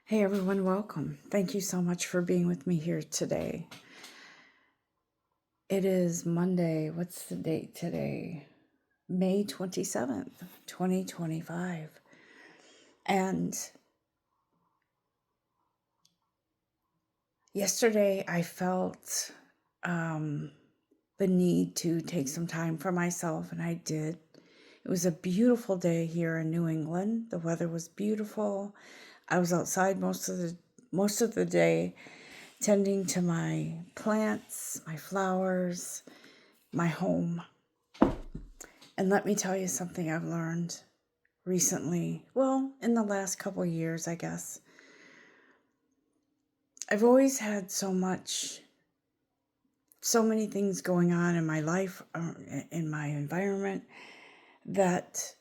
Hey everyone, welcome. Thank you so much for being with me here today. It is Monday. What's the date today? May 27th, 2025. And yesterday I felt the need to take some time for myself, and I did. It was a beautiful day here in New England. The weather was beautiful. I was outside most of the day tending to my plants, my flowers, my home. And let me tell you something I've learned recently. Well, in the last couple of years, I guess. I've always had so many things going on in my life, in my environment, that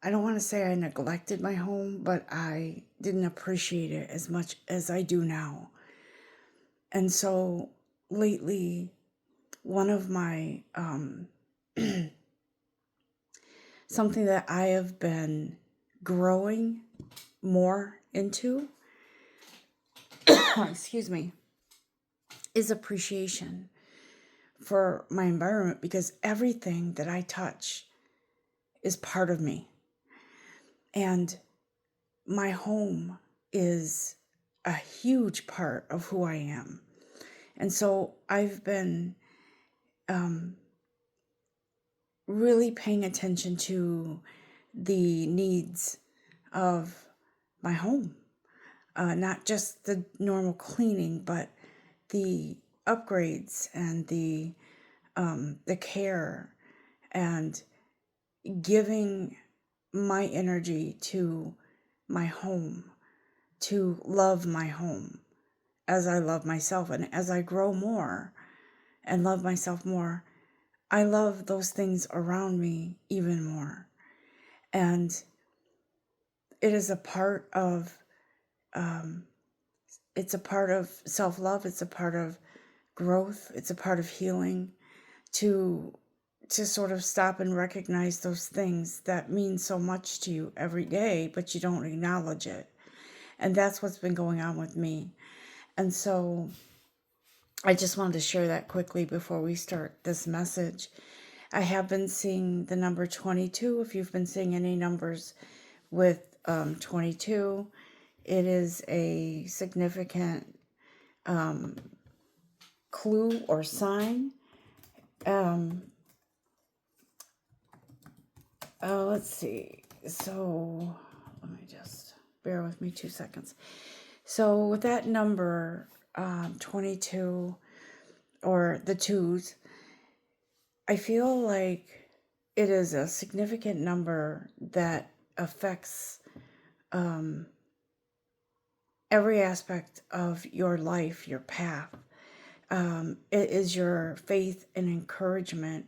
I don't want to say I neglected my home, but I didn't appreciate it as much as I do now. And so lately, one of my something that I have been growing more into, excuse me, is appreciation for my environment, because everything that I touch is part of me. And my home is a huge part of who I am. And so I've been really paying attention to the needs of my home. Not just the normal cleaning, but the upgrades and the care, and giving my energy to my home, to love my home as I love myself. And as I grow more and love myself more, I love those things around me even more. And it is a part of it's a part of self-love. It's a part of growth. It's a part of healing, to sort of stop and recognize those things that mean so much to you every day, but you don't acknowledge it. And that's what's been going on with me. And so I just wanted to share that quickly before we start this message. I have been seeing the number 22. If you've been seeing any numbers with 22, it is a significant clue or sign. Let's see. So let me just bear with me 2 seconds. So with that number, 22, or the twos, I feel like it is a significant number that affects every aspect of your life, your path. It is your faith and encouragement.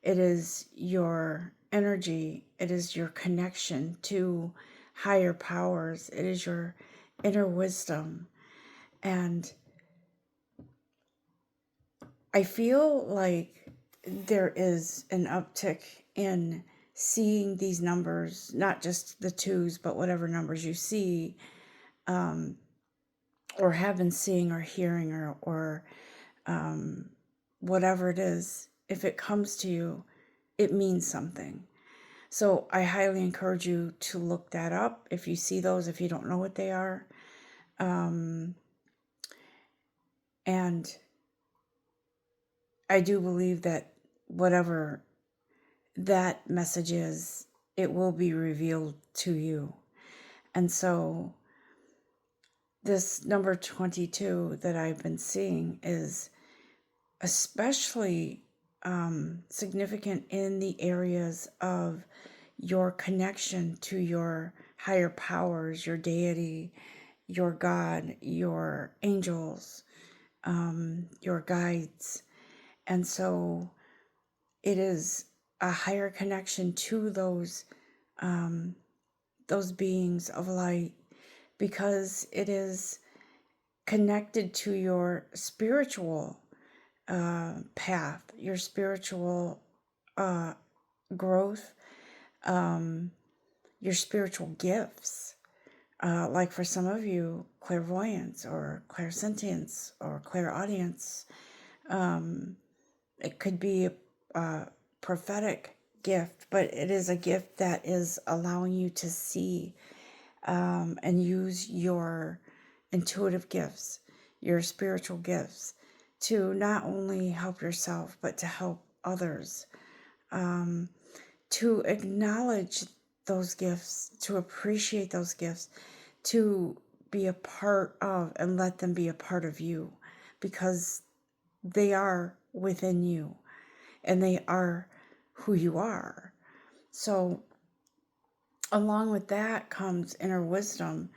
It is your energy. It is your connection to higher powers. It is your inner wisdom. And I feel like there is an uptick in seeing these numbers, not just the twos, but whatever numbers you see, or have been seeing or hearing, or whatever it is. If it comes to you, it means something. So I highly encourage you to look that up if you see those, if you don't know what they are. And I do believe that whatever that message is, it will be revealed to you. And so this number 22 that I've been seeing is especially significant in the areas of your connection to your higher powers, your deity, your God, your angels, your guides. And so it is a higher connection to those beings of light, because it is connected to your spiritual path, your spiritual growth, your spiritual gifts. like for some of you, clairvoyance or clairsentience or clairaudience. It could be a prophetic gift, but it is a gift that is allowing you to see and use your intuitive gifts, your spiritual gifts, to not only help yourself, but to help others, to acknowledge those gifts, to appreciate those gifts, to be a part of and let them be a part of you, because they are within you and they are who you are. So along with that comes inner wisdom.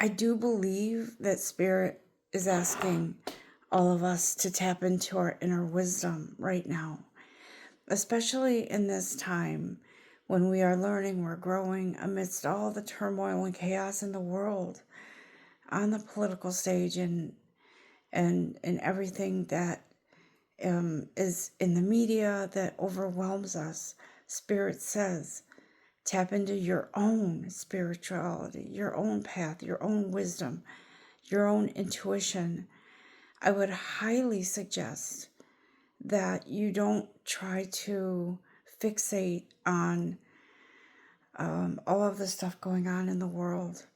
I do believe that Spirit is asking all of us to tap into our inner wisdom right now, especially in this time when we are learning, we're growing amidst all the turmoil and chaos in the world, on the political stage, and everything that is in the media that overwhelms us. Spirit says, tap into your own spirituality, your own path, your own wisdom, your own intuition. I would highly suggest that you don't try to fixate on all of the stuff going on in the world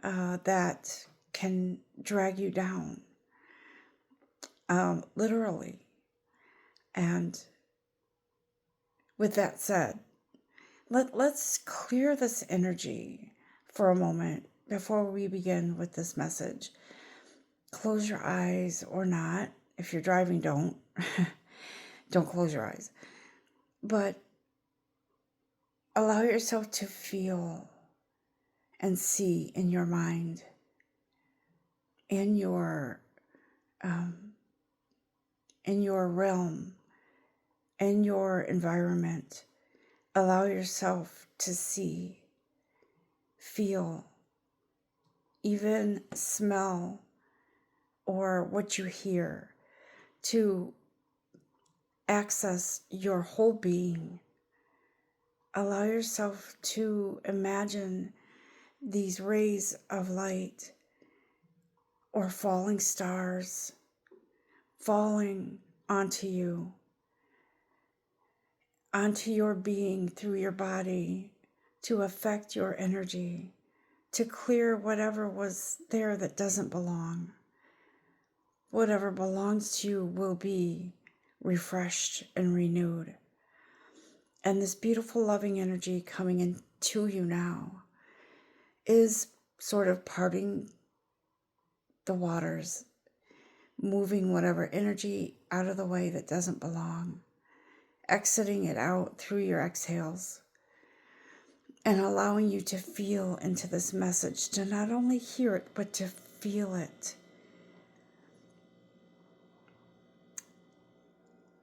that can drag you down, literally. And with that said, let's clear this energy for a moment before we begin with this message. Close your eyes or not. If you're driving, don't. Don't close your eyes. But allow yourself to feel and see in your mind, in your realm, in your environment. Allow yourself to see, feel, even smell, or what you hear, to access your whole being. Allow yourself to imagine these rays of light or falling stars falling onto you, onto your being through your body, to affect your energy, to clear whatever was there that doesn't belong. Whatever belongs to you will be refreshed and renewed. And this beautiful loving energy coming into you now is sort of parting the waters, moving whatever energy out of the way that doesn't belong, exiting it out through your exhales, and allowing you to feel into this message, to not only hear it, but to feel it.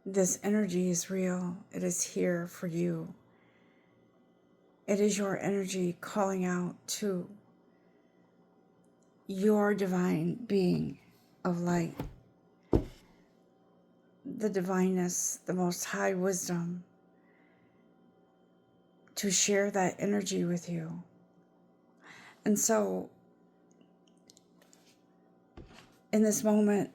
This energy is real. It is here for you. It is your energy calling out to your divine being of light, the divineness, the most high wisdom, to share that energy with you. And so, in this moment,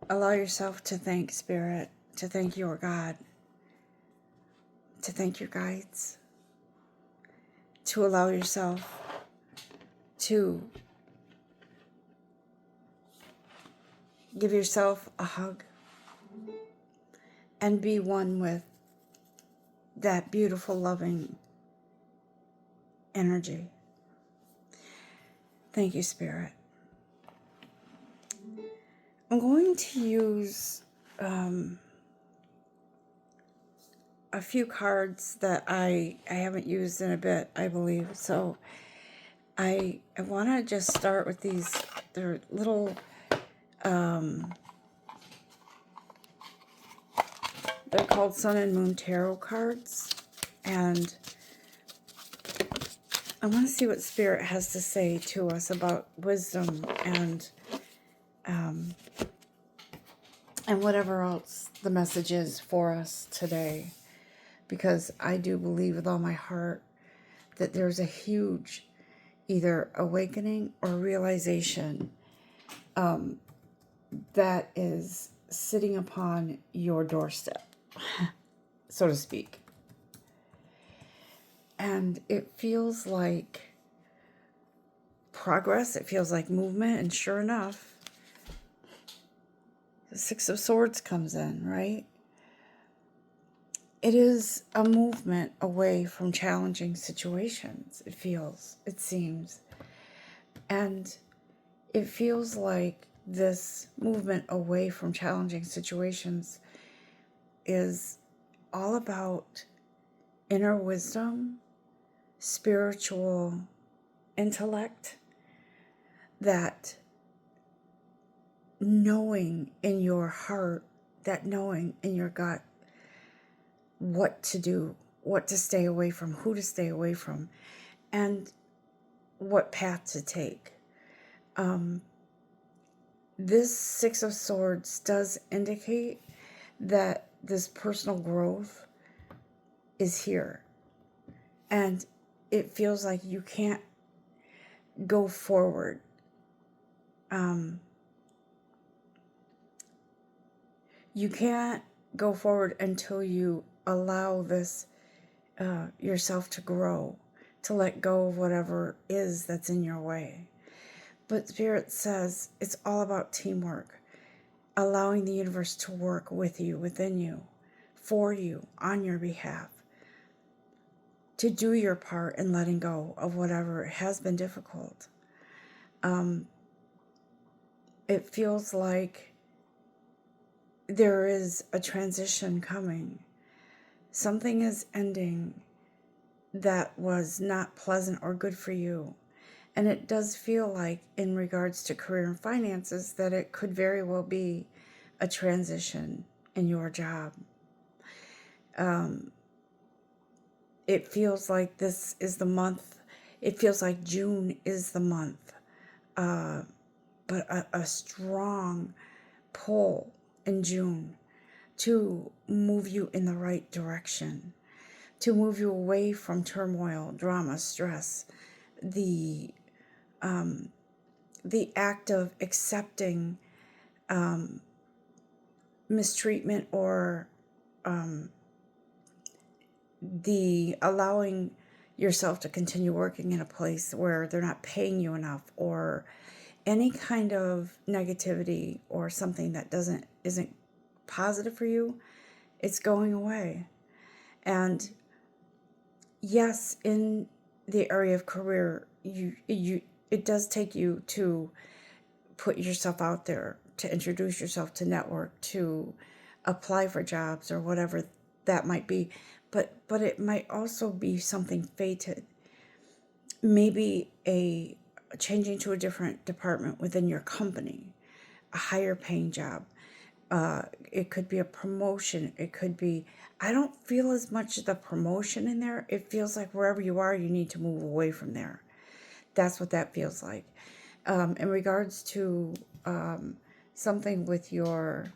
allow yourself to thank Spirit, to thank your God, to thank your guides, to allow yourself to give yourself a hug and be one with that beautiful, loving energy. Thank you, Spirit. I'm going to use a few cards that I haven't used in a bit, I believe. So I want to just start with these. They're little, they're called Sun and Moon Tarot cards. And I want to see what Spirit has to say to us about wisdom and whatever else the message is for us today. Because I do believe with all my heart that there's a huge either awakening or realization that is sitting upon your doorstep, so to speak. And it feels like progress, it feels like movement, and sure enough, the Six of Swords comes in, right? It is a movement away from challenging situations, it seems. And it feels like this movement away from challenging situations is all about inner wisdom, spiritual intellect, that knowing in your heart, that knowing in your gut what to do, what to stay away from, who to stay away from, and what path to take. This Six of Swords does indicate that this personal growth is here. And it feels like you can't go forward. You can't go forward until you allow this yourself to grow, to let go of whatever is that's in your way. But Spirit says it's all about teamwork, allowing the universe to work with you, within you, for you, on your behalf, to do your part in letting go of whatever has been difficult. It feels like there is a transition coming. Something is ending that was not pleasant or good for you. And it does feel like, in regards to career and finances, that it could very well be a transition in your job. It feels like this is the month. It feels like June is the month. But a strong pull in June to move you in the right direction, to move you away from turmoil, drama, stress, the act of accepting mistreatment, or the allowing yourself to continue working in a place where they're not paying you enough, or any kind of negativity or something that isn't positive for you. It's going away. And yes, in the area of career, it does take you to put yourself out there, to introduce yourself, to network, to apply for jobs or whatever that might be. But it might also be something fated. Maybe a changing to a different department within your company, a higher paying job. It could be a promotion. It could be, I don't feel as much the promotion in there. It feels like wherever you are, you need to move away from there. That's what that feels like. In regards to something with your,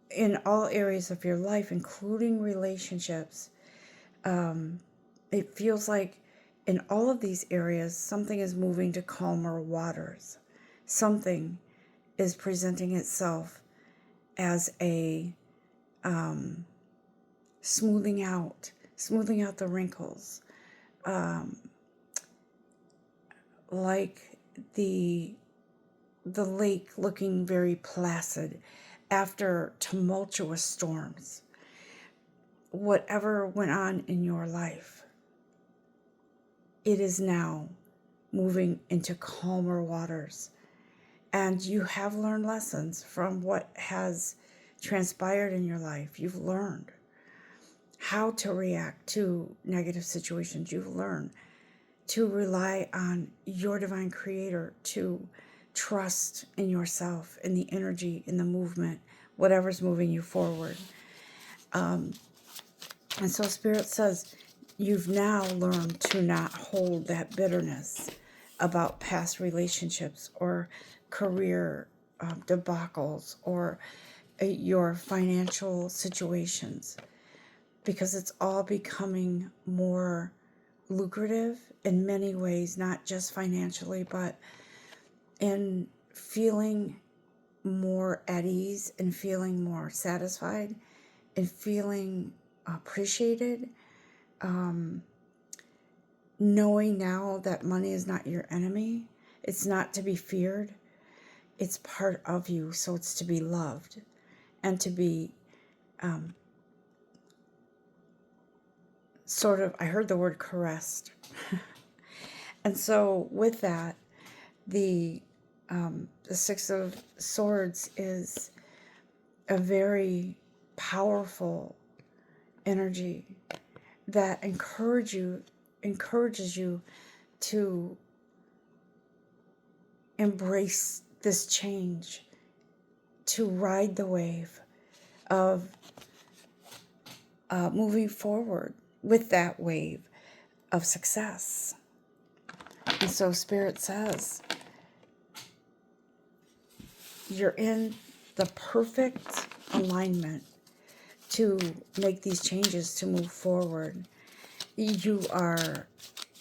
in all areas of your life, including relationships, it feels like in all of these areas, something is moving to calmer waters. Something is presenting itself as a smoothing out the wrinkles, like the lake looking very placid after tumultuous storms. Whatever went on in your life, it is now moving into calmer waters. And you have learned lessons from what has transpired in your life. You've learned how to react to negative situations. You've learned to rely on your divine creator, to trust in yourself, in the energy, in the movement, whatever's moving you forward. And so Spirit says, you've now learned to not hold that bitterness about past relationships or career debacles or your financial situations. because it's all becoming more lucrative in many ways, not just financially, but in feeling more at ease and feeling more satisfied and feeling appreciated. Knowing now that money is not your enemy, it's not to be feared, it's part of you, so it's to be loved and to be sort of, I heard the word caressed. And so with that, the Six of Swords is a very powerful energy that encourages you to embrace this change, to ride the wave of moving forward with that wave of success. And so Spirit says, you're in the perfect alignment to make these changes, to move forward. You are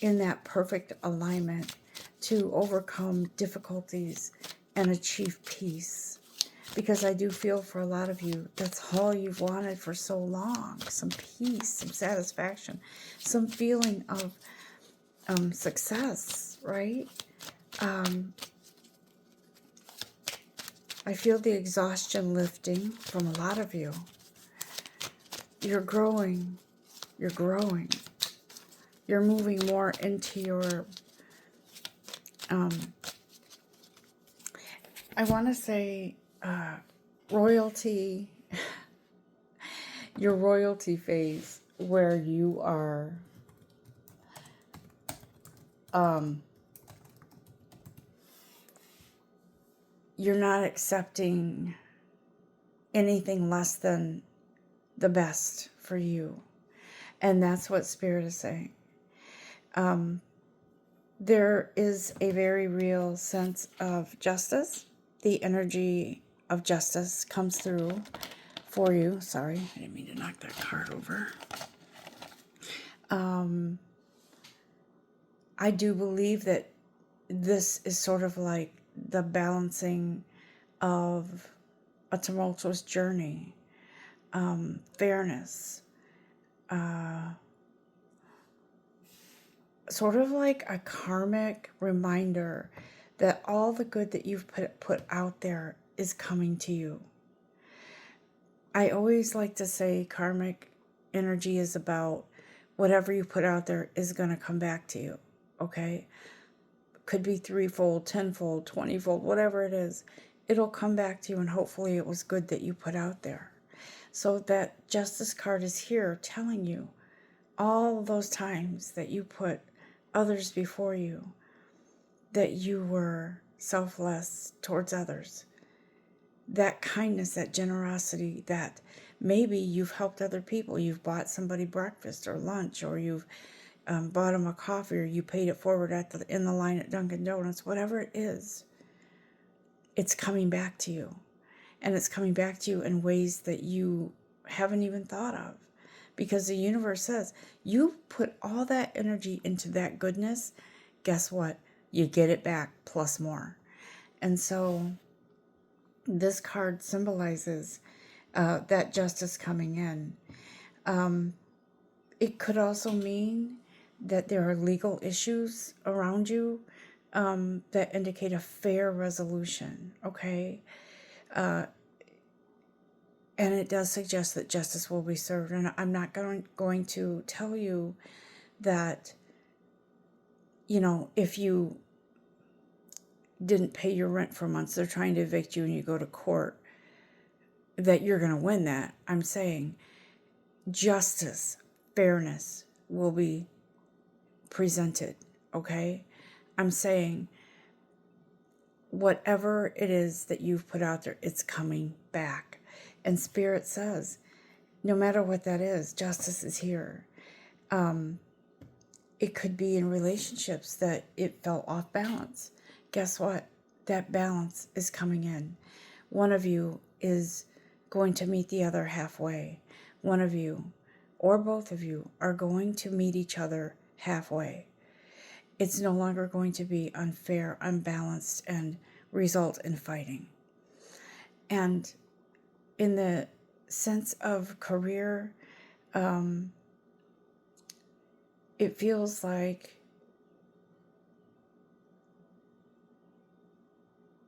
in that perfect alignment to overcome difficulties and achieve peace. Because I do feel for a lot of you, that's all you've wanted for so long. Some peace, some satisfaction, some feeling of success, right? I feel the exhaustion lifting from a lot of you. You're growing. You're growing. You're moving more into your, I want to say, royalty, your royalty phase, where you are you're not accepting anything less than the best for you. And that's what Spirit is saying. There is a very real sense of justice. The energy of justice comes through for you. Sorry, I didn't mean to knock that card over. I do believe that this is sort of like the balancing of a tumultuous journey, fairness, sort of like a karmic reminder that all the good that you've put out there is coming to you. I always like to say karmic energy is about whatever you put out there is going to come back to you, okay? Could be threefold, tenfold, 20-fold, whatever it is. It'll come back to you, and hopefully it was good that you put out there. So that Justice card is here telling you all those times that you put others before you, that you were selfless towards others, that kindness, that generosity, that maybe you've helped other people. You've bought somebody breakfast or lunch, or you've bought them a coffee, or you paid it forward in the line at Dunkin' Donuts. Whatever it is, it's coming back to you. And it's coming back to you in ways that you haven't even thought of. Because the universe says, you put all that energy into that goodness, guess what? You get it back plus more. And so this card symbolizes that justice coming in. It could also mean that there are legal issues around you that indicate a fair resolution, okay? And it does suggest that justice will be served. And I'm not going to tell you that, you know, if you didn't pay your rent for months, they're trying to evict you and you go to court, that you're going to win that. I'm saying justice, fairness will be presented, okay? I'm saying whatever it is that you've put out there, it's coming back. And Spirit says, no matter what that is, justice is here. It could be in relationships that it fell off balance. Guess what? That balance is coming in. One of you is going to meet the other halfway. One of you or both of you are going to meet each other halfway. It's no longer going to be unfair, unbalanced, and result in fighting. And in the sense of career, it feels like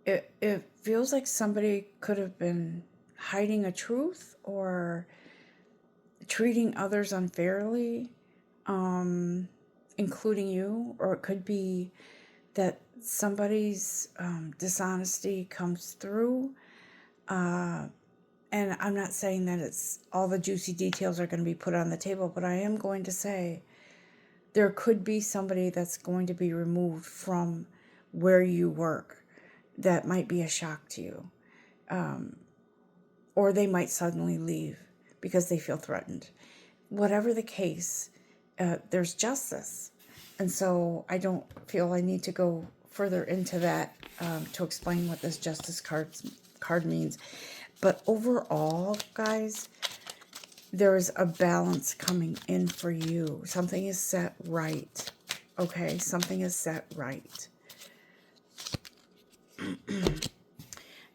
it feels like somebody could have been hiding a truth or treating others unfairly, including you, or it could be that somebody's dishonesty comes through. And I'm not saying that it's all the juicy details are going to be put on the table, but I am going to say there could be somebody that's going to be removed from where you work that might be a shock to you. Or they might suddenly leave because they feel threatened. Whatever the case, there's justice. And so I don't feel I need to go further into that to explain what this justice card means. But overall, guys, there is a balance coming in for you. Something is set right. Okay? Something is set right.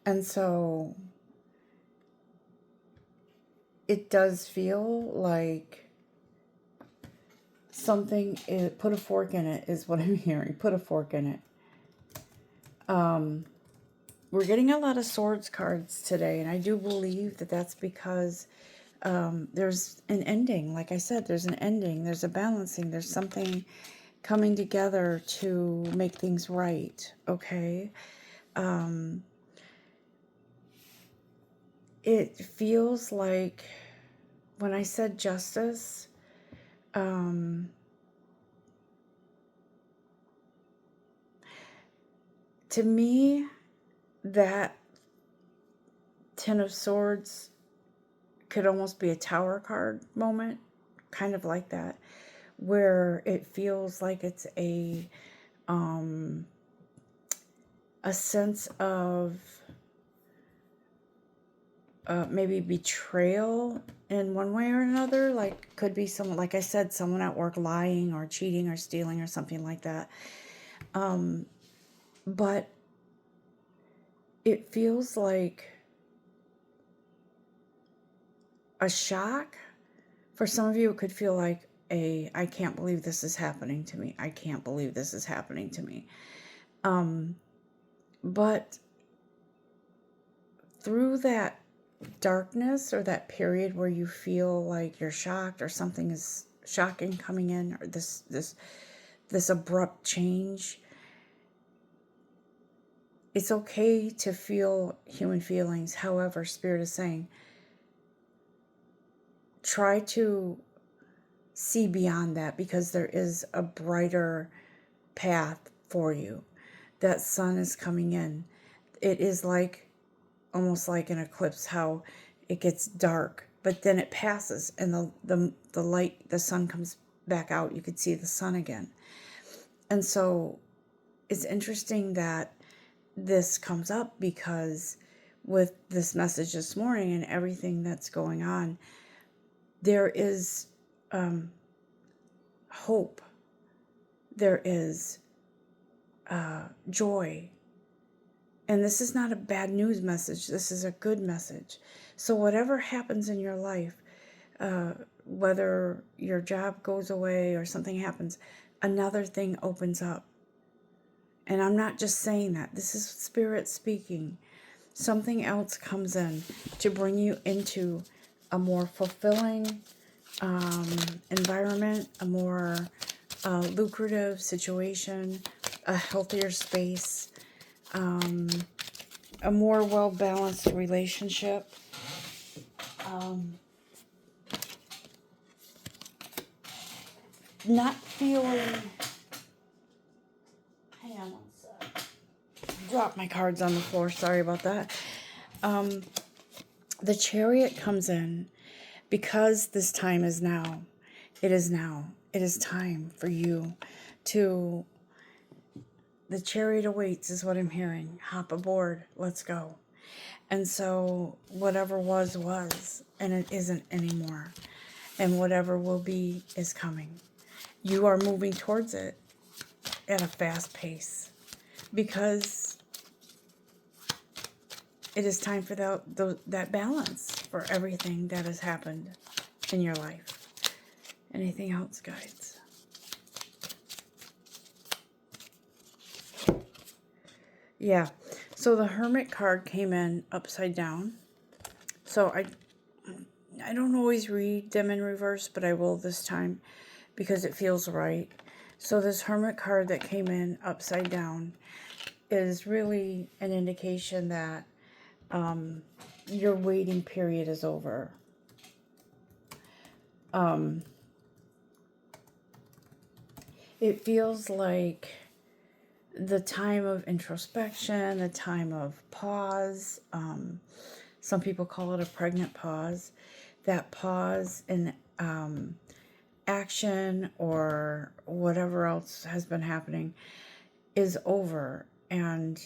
And so it does feel like something is, put a fork in it is what I'm hearing. Put a fork in it. We're getting a lot of swords cards today, and I do believe that that's because there's an ending. Like I said, there's an ending. There's a balancing. There's something coming together to make things right. Okay? It feels like when I said justice, to me, that Ten of Swords could almost be a Tower card moment, kind of like that, where it feels like it's a sense of maybe betrayal in one way or another. Like, could be someone, like I said, someone at work lying or cheating or stealing or something like that. But it feels like a shock. For some of you, it could feel like I can't believe this is happening to me. I can't believe this is happening to me. But through that darkness or that period where you feel like you're shocked or something is shocking coming in, or this abrupt change, it's okay to feel human feelings. However, Spirit is saying, try to see beyond that, because there is a brighter path for you. That sun is coming in. It is like, almost like an eclipse, how it gets dark, but then it passes and the light, the sun comes back out. You could see the sun again. And so it's interesting that this comes up, because with this message this morning and everything that's going on, there is hope. There is joy. And this is not a bad news message. This is a good message. So whatever happens in your life, whether your job goes away or something happens, another thing opens up. And I'm not just saying that. This is Spirit speaking. Something else comes in to bring you into a more fulfilling environment, a more lucrative situation, a healthier space, a more well-balanced relationship. Not feeling... Hang on one sec. Drop my cards on the floor. Sorry about that. The Chariot comes in because this time is now. It is now. It is time for you to... The Chariot awaits is what I'm hearing. Hop aboard. Let's go. And so whatever was, and it isn't anymore. and whatever will be is coming. You are moving towards it at a fast pace because it is time for that balance for everything that has happened in your life. Anything else, guides? Yeah. So the Hermit card came in upside down. So I don't always read them in reverse, but I will this time because it feels right. So this Hermit card that came in upside down is really an indication that your waiting period is over. It feels like the time of introspection, the time of pause. Some people call it a pregnant pause. That pause in action or whatever else has been happening is over, and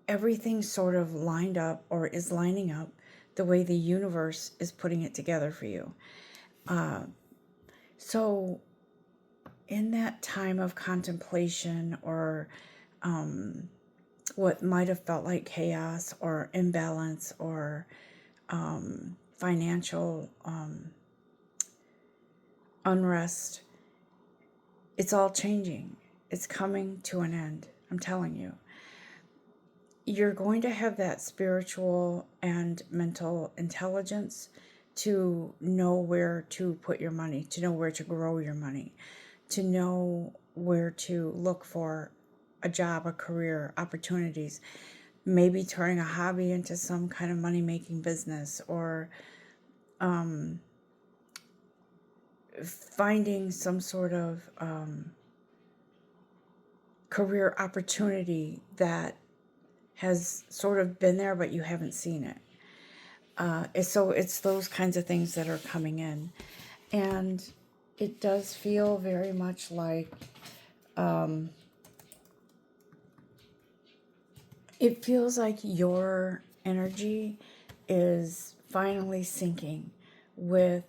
everything sort of lined up or is lining up the way the universe is putting it together for you. So in that time of contemplation or what might have felt like chaos or imbalance or financial unrest, it's all changing. It's coming to an end. I'm telling you. You're going to have that spiritual and mental intelligence to know where to put your money, to know where to grow your money, to know where to look for a job, a career, opportunities, maybe turning a hobby into some kind of money-making business, or finding some sort of career opportunity that has sort of been there, but you haven't seen it. So it's those kinds of things that are coming in. And it does feel very much like it feels like your energy is finally syncing with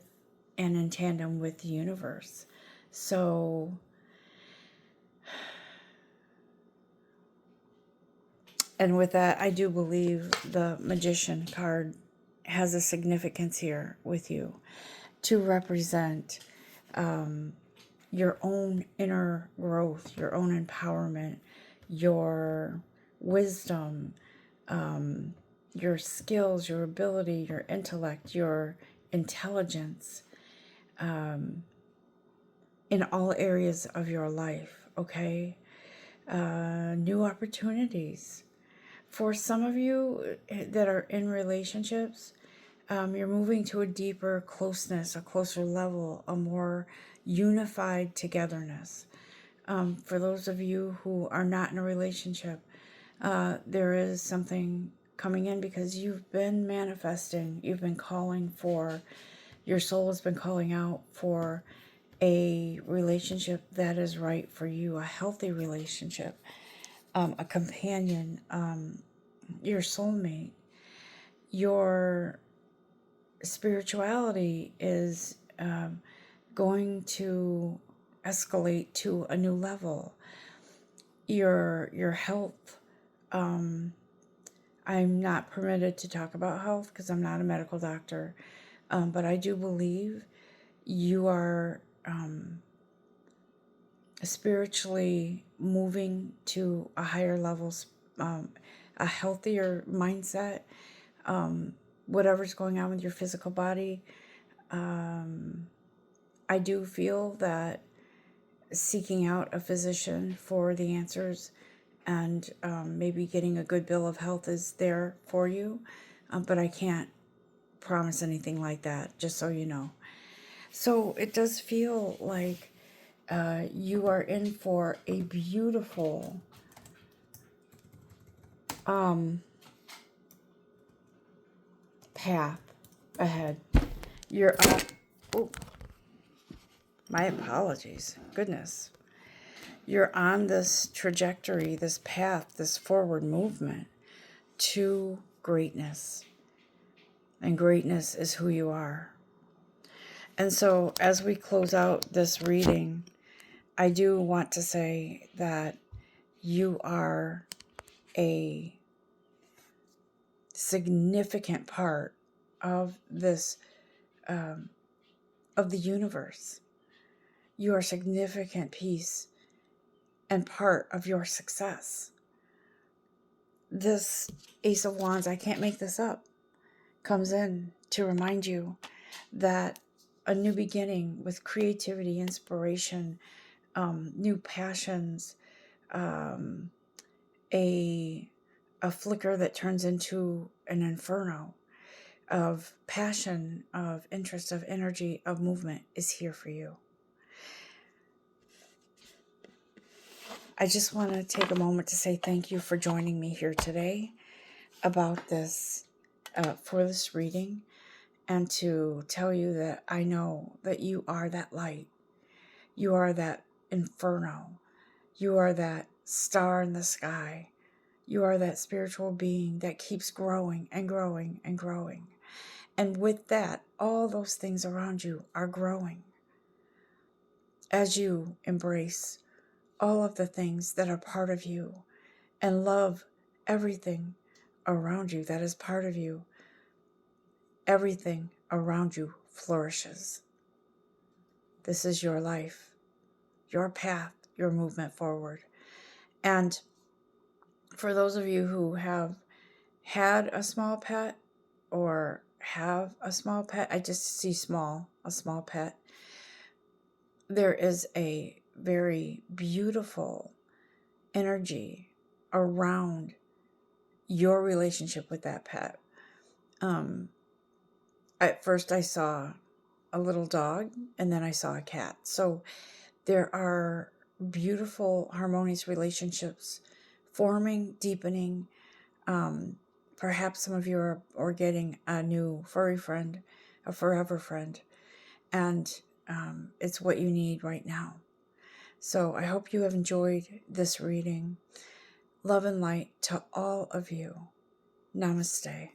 and in tandem with the universe. So and with that, I do believe the Magician card has a significance here with you to represent your own inner growth, your own empowerment, your wisdom, your skills, your ability, your intellect, your intelligence in all areas of your life, okay? New opportunities. For some of you that are in relationships, you're moving to a deeper closeness, a closer level, a more unified togetherness. For those of you who are not in a relationship, there is something coming in because you've been manifesting, you've been calling for, your soul has been calling out for a relationship that is right for you, a healthy relationship, a companion, your soulmate. Your spirituality is going to escalate to a new level. Your health, I'm not permitted to talk about health because I'm not a medical doctor, but I do believe you are spiritually moving to a higher level, a healthier mindset, whatever's going on with your physical body. I do feel that seeking out a physician for the answers and maybe getting a good bill of health is there for you, but I can't promise anything like that, just so you know. So it does feel like you are in for a beautiful path ahead. You're on, oh, my apologies, goodness. You're on this trajectory, this path, this forward movement to greatness. And greatness is who you are. And so as we close out this reading, I do want to say that you are a significant part of this, of the universe. You are a significant piece and part of your success. This Ace of Wands, I can't make this up, comes in to remind you that a new beginning with creativity, inspiration, new passions, um, a flicker that turns into an inferno of passion, of interest, of energy, of movement is here for you. I just want to take a moment to say thank you for joining me here today about this, for this reading, and to tell you that I know that you are that light. You are that inferno. You are that star in the sky. You are that spiritual being that keeps growing and growing and growing. And with that, all those things around you are growing as you embrace all of the things that are part of you and love everything around you that is part of you. Everything around you flourishes. This is your life, your path, your movement forward. And for those of you who have had a small pet or have a small pet, I just see a small pet, there is a very beautiful energy around your relationship with that pet. At first I saw a little dog, and then I saw a cat. So there are beautiful, harmonious relationships forming, deepening. Perhaps some of you are getting a new furry friend, a forever friend, and it's what you need right now. So I hope you have enjoyed this reading. Love and light to all of you. Namaste.